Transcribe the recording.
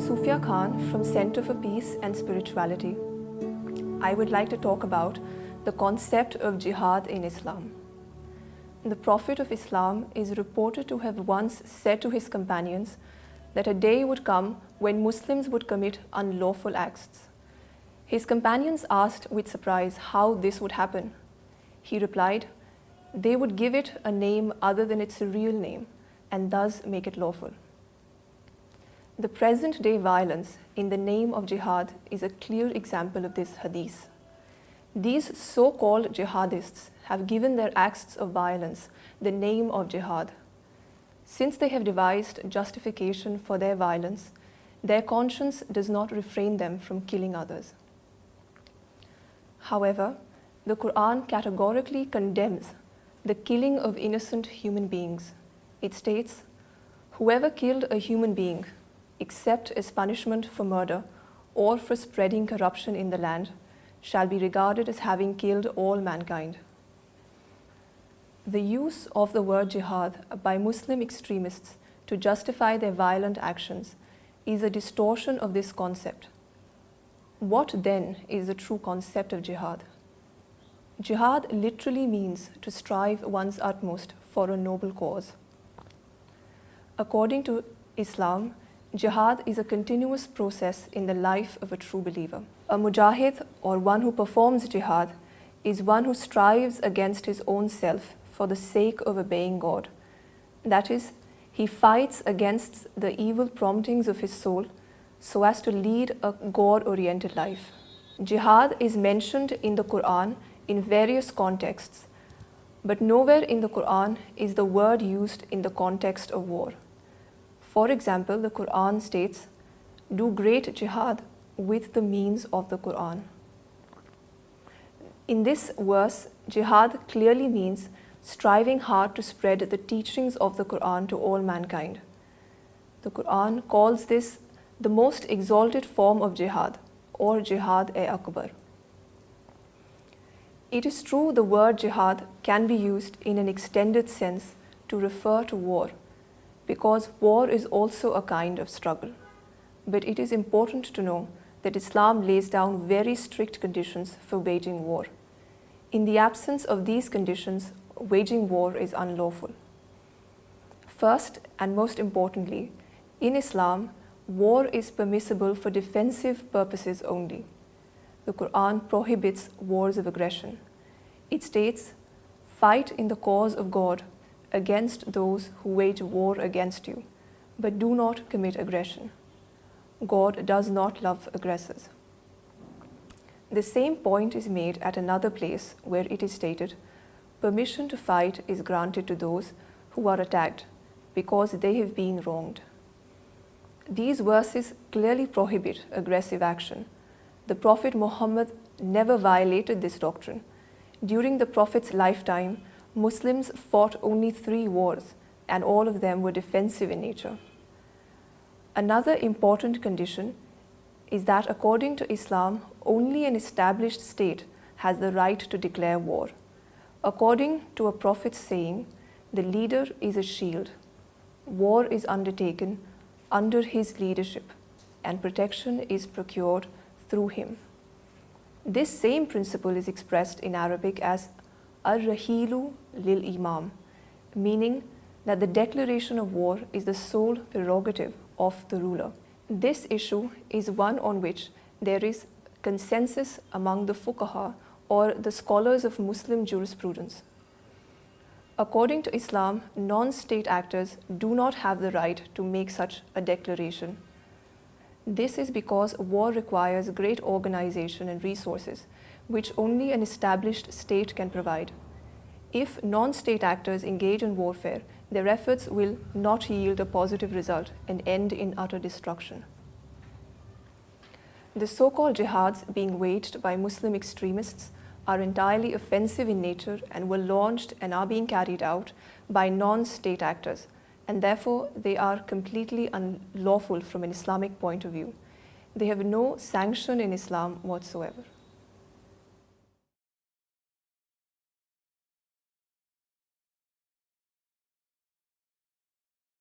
Sufia Khan from Center for Peace and Spirituality. I would like to talk about the concept of jihad in Islam. The Prophet of Islam is reported to have once said to his companions that a day would come when Muslims would commit unlawful acts. His companions asked with surprise how this would happen. He replied, they would give it a name other than its real name and thus make it lawful. The present-day violence in the name of jihad is a clear example of this hadith. These so-called jihadists have given their acts of violence the name of jihad. Since they have devised justification for their violence, their conscience does not refrain them from killing others. However, the Quran categorically condemns the killing of innocent human beings. It states, "Whoever killed a human being, except as punishment for murder or for spreading corruption in the land, shall be regarded as having killed all mankind." The use of the word jihad by Muslim extremists to justify their violent actions is a distortion of this concept. What then is the true concept of jihad? Jihad literally means to strive one's utmost for a noble cause. According to Islam, jihad is a continuous process in the life of a true believer. A mujahid, or one who performs jihad, is one who strives against his own self for the sake of obeying God. That is, he fights against the evil promptings of his soul so as to lead a God-oriented life. Jihad is mentioned in the Quran in various contexts, but nowhere in the Quran is the word used in the context of war. For example, the Quran states, "Do great jihad with the means of the Quran." In this verse, jihad clearly means striving hard to spread the teachings of the Quran to all mankind. The Quran calls this the most exalted form of jihad, or jihad-e-akbar. It is true the word jihad can be used in an extended sense to refer to war, because war is also a kind of struggle. But it is important to know that Islam lays down very strict conditions for waging war. In the absence of these conditions, waging war is unlawful. First and most importantly, in Islam, war is permissible for defensive purposes only. The Quran prohibits wars of aggression. It states, "Fight in the cause of God against those who wage war against you, but do not commit aggression. God does not love aggressors." The same point is made at another place where it is stated, "Permission to fight is granted to those who are attacked because they have been wronged." These verses clearly prohibit aggressive action. The Prophet Muhammad never violated this doctrine. During the Prophet's lifetime, Muslims fought only 3 wars, and all of them were defensive in nature. Another important condition is that according to Islam, only an established state has the right to declare war. According to a prophet's saying, the leader is a shield. War is undertaken under his leadership, and protection is procured through him. This same principle is expressed in Arabic as ar-rahilu lil-imam, meaning that the declaration of war is the sole prerogative of the ruler. This issue is one on which there is consensus among the fuqaha, or the scholars of Muslim jurisprudence. According to Islam, non-state actors do not have the right to make such a declaration. This is because war requires great organization and resources, which only an established state can provide. If non-state actors engage in warfare, their efforts will not yield a positive result and end in utter destruction. The so-called jihads being waged by Muslim extremists are entirely offensive in nature and were launched and are being carried out by non-state actors, and therefore they are completely unlawful from an Islamic point of view. They have no sanction in Islam whatsoever.